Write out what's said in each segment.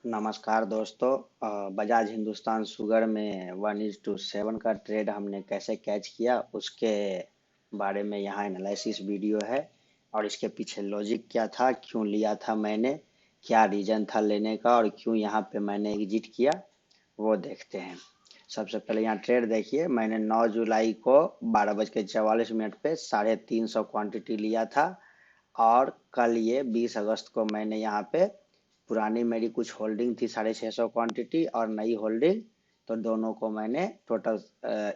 नमस्कार दोस्तों। बजाज हिंदुस्तान शुगर में 1:7 का ट्रेड हमने कैसे कैच किया उसके बारे में यहाँ एनालिसिस वीडियो है। और इसके पीछे लॉजिक क्या था, क्यों लिया था मैंने, क्या रीजन था लेने का और क्यों यहाँ पे मैंने एग्जिट किया, वो देखते हैं। सबसे पहले यहाँ ट्रेड देखिए, मैंने 9 जुलाई को 12:44 पे 350 क्वांटिटी लिया था। और कल ये 20 अगस्त को मैंने यहाँ पे पुरानी मेरी कुछ होल्डिंग थी 650 क्वांटिटी और नई होल्डिंग, तो दोनों को मैंने टोटल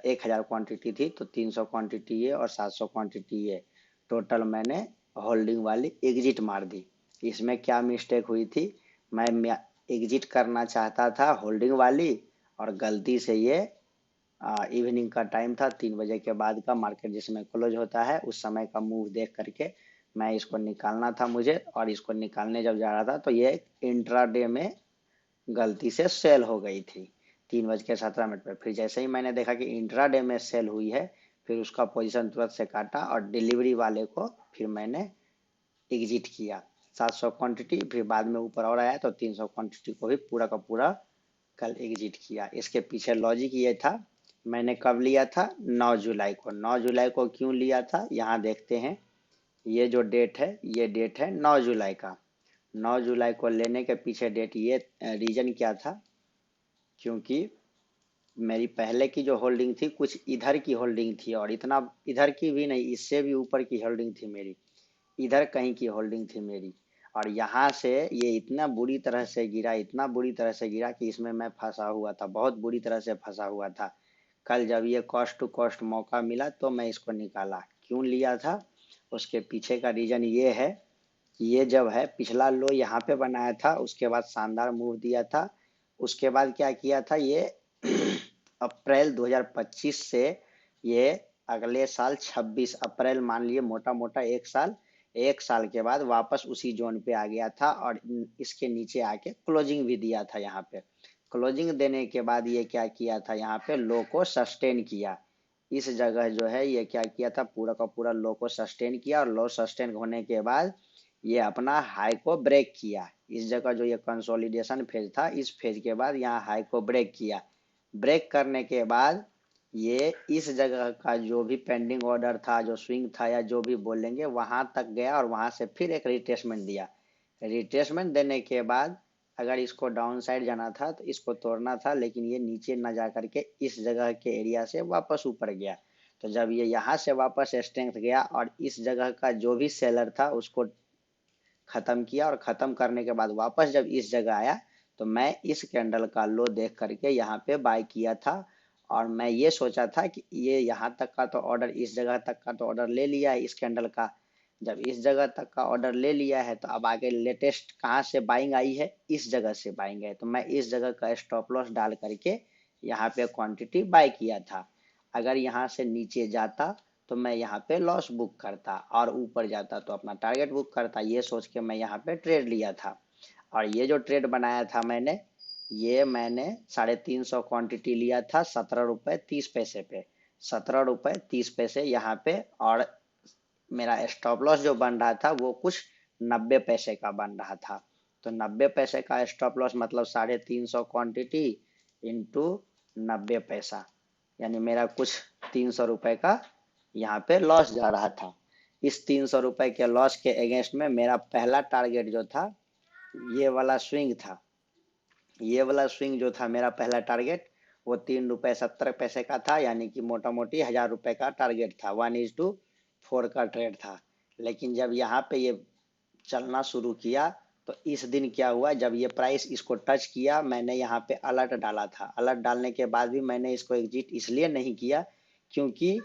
1000 क्वांटिटी थी तो 300 क्वांटिटी ये और 700 क्वांटिटी ये, टोटल मैंने होल्डिंग वाली एग्जिट मार दी। इसमें क्या मिस्टेक हुई थी, मैं एग्जिट करना चाहता था होल्डिंग वाली और गलती से ये इवनिंग का टाइम था, 3 बजे के बाद का मार्केट जिसमें क्लोज होता है उस समय का मूव देख करके मैं इसको निकालना था मुझे। और इसको निकालने जब जा रहा था तो ये इंट्राडे में गलती से सेल हो गई थी 3:17 पर। फिर जैसे ही मैंने देखा कि इंट्राडे में सेल हुई है, फिर उसका पोजीशन तुरंत से काटा और डिलीवरी वाले को फिर मैंने एग्जिट किया 700 क्वांटिटी। फिर बाद में ऊपर और आया तो 300 क्वांटिटी को भी पूरा का पूरा कल एग्जिट किया। इसके पीछे लॉजिक ये था, मैंने कब लिया था, 9 जुलाई को। 9 जुलाई को क्यों लिया था यहाँ देखते हैं। ये जो डेट है ये डेट है 9 जुलाई का। 9 जुलाई को लेने के पीछे डेट ये रीजन क्या था, क्योंकि मेरी पहले की जो होल्डिंग थी कुछ इधर की होल्डिंग थी और इतना इधर की भी नहीं, इससे भी ऊपर की होल्डिंग थी मेरी, इधर कहीं की होल्डिंग थी मेरी। और यहाँ से ये इतना बुरी तरह से गिरा, इतना बुरी तरह से गिरा कि इसमें मैं फंसा हुआ था, बहुत बुरी तरह से फंसा हुआ था। कल जब ये कॉस्ट टू कॉस्ट मौका मिला तो मैं इसको निकाला। क्यों लिया था, उसके पीछे का रीजन ये है कि ये जब है पिछला लो यहाँ पे बनाया था, उसके बाद शानदार मूव दिया था। उसके बाद क्या किया था ये अप्रैल 2025 से ये अगले साल 26 अप्रैल मान लिए मोटा मोटा 1 साल, 1 साल के बाद वापस उसी जोन पे आ गया था और इसके नीचे आके क्लोजिंग भी दिया था। यहाँ पे क्लोजिंग देने के बाद ये क्या किया था, यहाँ पे लो को सस्टेन किया। इस जगह जो है ये क्या किया था, पूरा का पूरा लो को सस्टेन किया और लो सस्टेन होने के बाद ये अपना हाई को ब्रेक किया। इस जगह जो ये कंसोलिडेशन फेज था, इस फेज के बाद यहाँ हाई को ब्रेक किया। ब्रेक करने के बाद ये इस जगह का जो भी पेंडिंग ऑर्डर था, जो स्विंग था या जो भी बोलेंगे, वहां तक गया और वहां से फिर एक रिट्रेसमेंट दिया। रिट्रेसमेंट देने के बाद अगर इसको डाउन साइड जाना था तो इसको तोड़ना था, लेकिन ये नीचे ना जा करके इस जगह के एरिया से वापस ऊपर गया। तो जब ये यहाँ से वापस स्ट्रेंथ गया और इस जगह का जो भी सेलर था उसको खत्म किया और खत्म करने के बाद वापस जब इस जगह आया तो मैं इस कैंडल का लो देख करके यहाँ पे बाय किया था। और मैं ये सोचा था कि ये यहाँ तक का तो ऑर्डर, इस जगह तक का तो ऑर्डर ले लिया है इस कैंडल का। जब इस जगह तक का ऑर्डर ले लिया है तो अब आगे लेटेस्ट कहाँ से बाइंग आई है, इस जगह से बाइंग है। तो मैं इस जगह का स्टॉप लॉस डाल करके यहाँ पे क्वांटिटी बाय किया था। अगर यहाँ से नीचे जाता तो मैं यहाँ पे लॉस बुक करता और ऊपर जाता तो अपना टारगेट बुक करता, ये सोच के मैं यहाँ पे ट्रेड लिया था। और ये जो ट्रेड बनाया था मैंने, ये मैंने 350 क्वांटिटी लिया था 17 रुपये 30 पैसे पे, 17 रुपये 30 पैसे यहाँ पे। और मेरा स्टॉप लॉस जो बन रहा था वो कुछ 90 पैसे का बन रहा था। तो 90 पैसे का स्टॉप लॉस मतलब 350 क्वांटिटी इंटू 90 पैसा, यानी मेरा कुछ 300 रुपये का यहाँ पे लॉस जा रहा था। इस 300 रुपये के लॉस के अगेंस्ट में मेरा पहला टारगेट जो था ये वाला स्विंग था। ये वाला स्विंग जो था मेरा पहला टारगेट वो 3 रुपये 70 पैसे का था, यानी कि मोटा मोटी 1000 रुपये का टारगेट था। 1:4 का ट्रेड था। लेकिन जब यहाँ पे ये चलना शुरू किया तो इस दिन क्या हुआ, जब ये प्राइस इसको टच किया मैंने यहाँ पे अलर्ट डाला था। अलर्ट डालने के बाद भी मैंने इसको एग्जिट इसलिए नहीं किया क्योंकि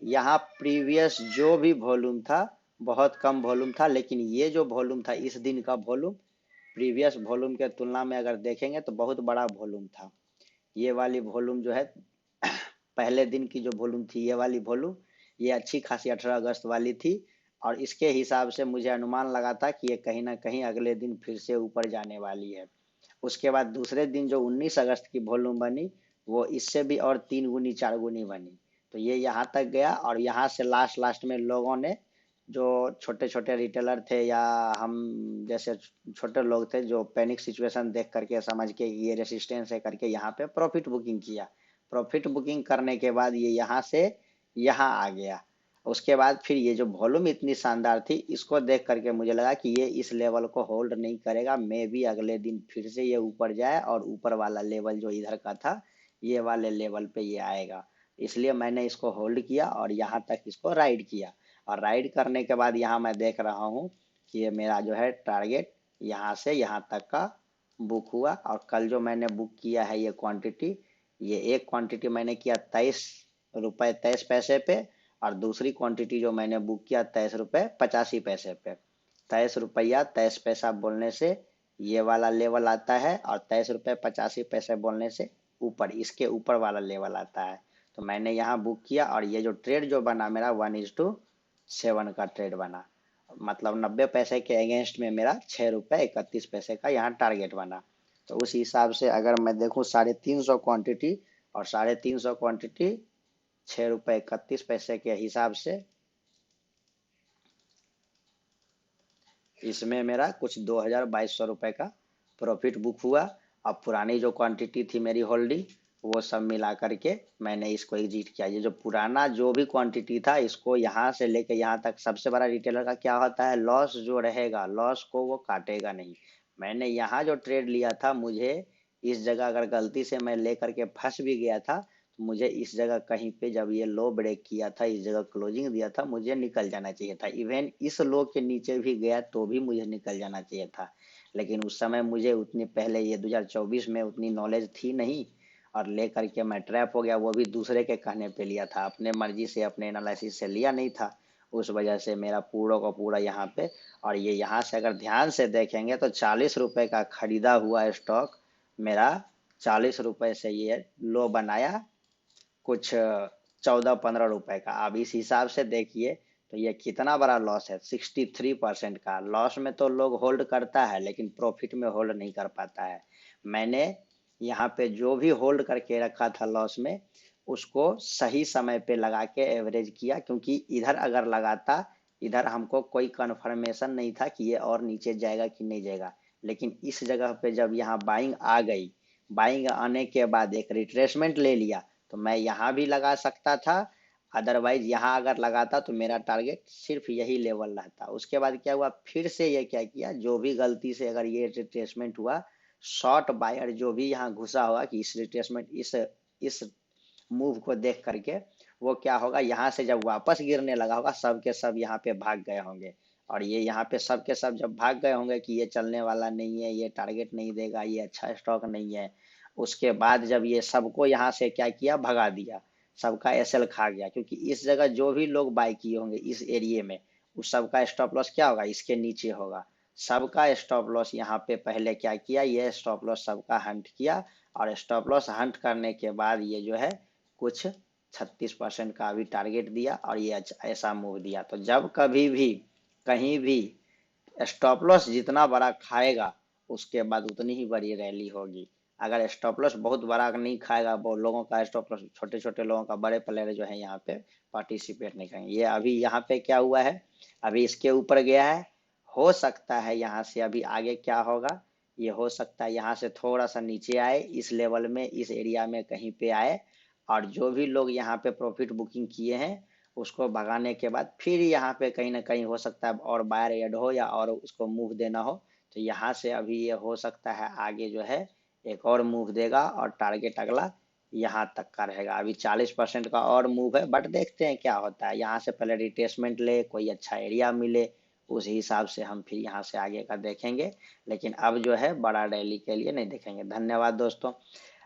यहाँ प्रीवियस जो भी वॉल्यूम था बहुत कम वॉल्यूम था, लेकिन ये जो वॉल्यूम था इस दिन का वॉल्यूम प्रीवियस वॉल्यूम के तुलना में अगर देखेंगे तो बहुत बड़ा वॉल्यूम था। ये वाली वॉल्यूम जो है पहले दिन की जो वॉल्यूम थी, ये वाली वॉल्यूम ये अच्छी खासी 18 अगस्त वाली थी। और इसके हिसाब से मुझे अनुमान लगा था कि ये कहीं ना कहीं अगले दिन फिर से ऊपर जाने वाली है। उसके बाद दूसरे दिन जो 19 अगस्त की वॉल्यूम बनी वो इससे भी और 3 गुनी 4 गुनी बनी। तो ये यहाँ तक गया और यहाँ से लास्ट लास्ट में लोगों ने जो छोटे छोटे रिटेलर थे या हम जैसे छोटे लोग थे, जो पैनिक सिचुएशन देख करके समझ के ये रेसिस्टेंस है करके यहाँ पे प्रॉफिट बुकिंग किया। प्रॉफिट बुकिंग करने के बाद ये यहाँ से यहाँ आ गया। उसके बाद फिर ये जो वॉल्यूम इतनी शानदार थी, इसको देख करके मुझे लगा कि ये इस लेवल को होल्ड नहीं करेगा, मे भी अगले दिन फिर से ये ऊपर जाए और ऊपर वाला लेवल जो इधर का था ये वाले लेवल पे ये आएगा। इसलिए मैंने इसको होल्ड किया और यहाँ तक इसको राइड किया। और राइड करने के बाद यहाँ मैं देख रहा हूँ कि ये मेरा जो है टारगेट यहाँ से यहाँ तक का बुक हुआ। और कल जो मैंने बुक किया है ये क्वांटिटी, ये एक क्वांटिटी मैंने किया 23 रुपये 23 पैसे पे, और दूसरी क्वांटिटी जो मैंने बुक किया 23 रुपये 85 पैसे पे। 23 रुपया 23 पैसा बोलने से ये वाला लेवल आता है, और 23 रुपये 85 पैसे बोलने से ऊपर इसके ऊपर वाला लेवल आता है। तो मैंने यहाँ बुक किया और ये जो ट्रेड जो बना मेरा 1:7 का ट्रेड बना, मतलब 90 पैसे के अगेंस्ट में मेरा 6 रुपये 31 पैसे का यहाँ टारगेट बना। तो उस हिसाब से अगर मैं देखूँ 350 क्वांटिटी और 350 क्वांटिटी 6 रुपये 31 पैसे के हिसाब से, इसमें मेरा कुछ 2200 रुपये का प्रॉफिट बुक हुआ। अब पुरानी जो क्वांटिटी थी मेरी होल्डिंग, वो सब मिला करके मैंने इसको एग्जिट किया। ये जो पुराना जो भी क्वांटिटी था, इसको यहाँ से लेके यहाँ तक, सबसे बड़ा रिटेलर का क्या होता है, लॉस जो रहेगा लॉस को वो काटेगा नहीं। मैंने यहाँ जो ट्रेड लिया था, मुझे इस जगह अगर गलती से मैं ले करके फंस भी गया था, तो मुझे इस जगह कहीं पे जब ये लो ब्रेक किया था, इस जगह क्लोजिंग दिया था, मुझे निकल जाना चाहिए था। इवन इस लो के नीचे भी गया तो भी मुझे निकल जाना चाहिए था। लेकिन उस समय मुझे उतनी पहले ये 2024 में उतनी नॉलेज थी नहीं, और ले करके मैं ट्रैप हो गया। वो भी दूसरे के कहने पे लिया था, अपने मर्जी से अपने एनालिसिस से लिया नहीं था। उस वजह से मेरा पूरा का पूरा यहाँ पे, और ये यहाँ से अगर ध्यान से देखेंगे तो 40 रुपए का खरीदा हुआ स्टॉक मेरा 40 रुपए से ये लो बनाया कुछ 14-15 रुपए का। अब इस हिसाब से देखिए तो ये कितना बड़ा लॉस है, 63% का लॉस में तो लोग होल्ड करता है लेकिन प्रॉफिट में होल्ड नहीं कर पाता है। मैंने यहाँ पे जो भी होल्ड करके रखा था लॉस में, उसको सही समय पे लगा के एवरेज किया, क्योंकि इधर अगर लगाता, इधर हमको कोई कंफर्मेशन नहीं था कि ये और नीचे जाएगा कि नहीं जाएगा। लेकिन इस जगह पे जब यहाँ बाइंग आ गई, बाइंग आने के बाद एक रिट्रेसमेंट ले लिया, तो मैं यहाँ भी लगा सकता था। अदरवाइज यहाँ अगर लगाता तो मेरा टारगेट सिर्फ यही लेवल रहता। उसके बाद क्या हुआ, फिर से ये क्या किया, जो भी गलती से अगर ये रिट्रेसमेंट हुआ, शॉर्ट बायर जो भी यहाँ घुसा होगा कि इस रिट्रेसमेंट इस मूव को देख करके, वो क्या होगा, यहाँ से जब वापस गिरने लगा होगा, सब के सब यहाँ पे भाग गए होंगे। और ये यहाँ पे सब के सब जब भाग गए होंगे कि ये चलने वाला नहीं है, ये टारगेट नहीं देगा, ये अच्छा स्टॉक नहीं है, उसके बाद जब ये सबको यहाँ से क्या किया, भगा दिया, सबका एसएल खा गया। क्योंकि इस जगह जो भी लोग बाय किए होंगे इस एरिया में, उस सबका स्टॉप लॉस क्या होगा, इसके नीचे होगा। सबका स्टॉप लॉस यहाँ पे पहले क्या किया, ये स्टॉप लॉस सबका हंट किया। और स्टॉप लॉस हंट करने के बाद ये जो है कुछ 36% का भी टारगेट दिया, और ये ऐसा मूव दिया। तो जब कभी भी कहीं भी स्टॉप लॉस जितना बड़ा खाएगा, उसके बाद उतनी ही बड़ी रैली होगी। अगर स्टॉप लॉस बहुत बड़ा नहीं खाएगा, बहुत लोगों का स्टॉप लॉस, छोटे छोटे लोगों का, बड़े प्लेयर जो है यहाँ पे पार्टिसिपेट नहीं करेंगे। ये अभी यहाँ पे क्या हुआ है, अभी इसके ऊपर गया है, हो सकता है यहाँ से अभी आगे क्या होगा, ये हो सकता है यहाँ से थोड़ा सा नीचे आए, इस लेवल में, इस एरिया में कहीं पे आए, और जो भी लोग यहाँ पे प्रॉफिट बुकिंग किए हैं उसको भगाने के बाद फिर यहाँ पे कहीं ना कहीं हो सकता है और बायर ऐड हो या और उसको मूव देना हो। तो यहाँ से अभी ये हो सकता है आगे जो है एक और मूव देगा, और टारगेट अगला यहाँ तक का रहेगा। अभी 40% का और मूव है, बट देखते हैं क्या होता है। यहाँ से पहले रिट्रेसमेंट ले, कोई अच्छा एरिया मिले, उस हिसाब से हम फिर यहाँ से आगे का देखेंगे। लेकिन अब जो है बड़ा रैली के लिए नहीं देखेंगे। धन्यवाद दोस्तों।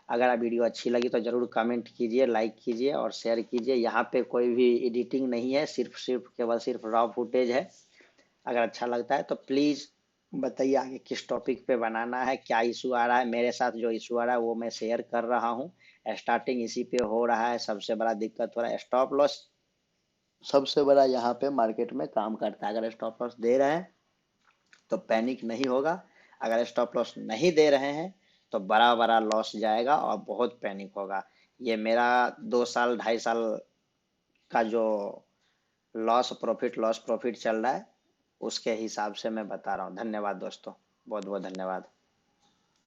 अगर आप वीडियो अच्छी लगी तो जरूर कमेंट कीजिए, लाइक कीजिए और शेयर कीजिए। यहाँ पे कोई भी एडिटिंग नहीं है, केवल सिर्फ रॉ फुटेज है। अगर अच्छा लगता है तो प्लीज़ बताइए आगे किस टॉपिक पे बनाना है, क्या इशू आ रहा है। मेरे साथ जो इशू आ रहा है वो मैं शेयर कर रहा हूँ। स्टार्टिंग इसी पे हो रहा है, सबसे बड़ा दिक्कत हो रहा है स्टॉप लॉस, सबसे बड़ा यहाँ पे मार्केट में काम करता है। अगर स्टॉप लॉस दे रहे हैं तो पैनिक नहीं होगा, अगर स्टॉप लॉस नहीं दे रहे हैं तो बड़ा बड़ा लॉस जाएगा और बहुत पैनिक होगा। ये मेरा 2 साल 2.5 साल का जो लॉस प्रॉफिट चल रहा है, उसके हिसाब से मैं बता रहा हूँ। धन्यवाद दोस्तों, बहुत बहुत धन्यवाद।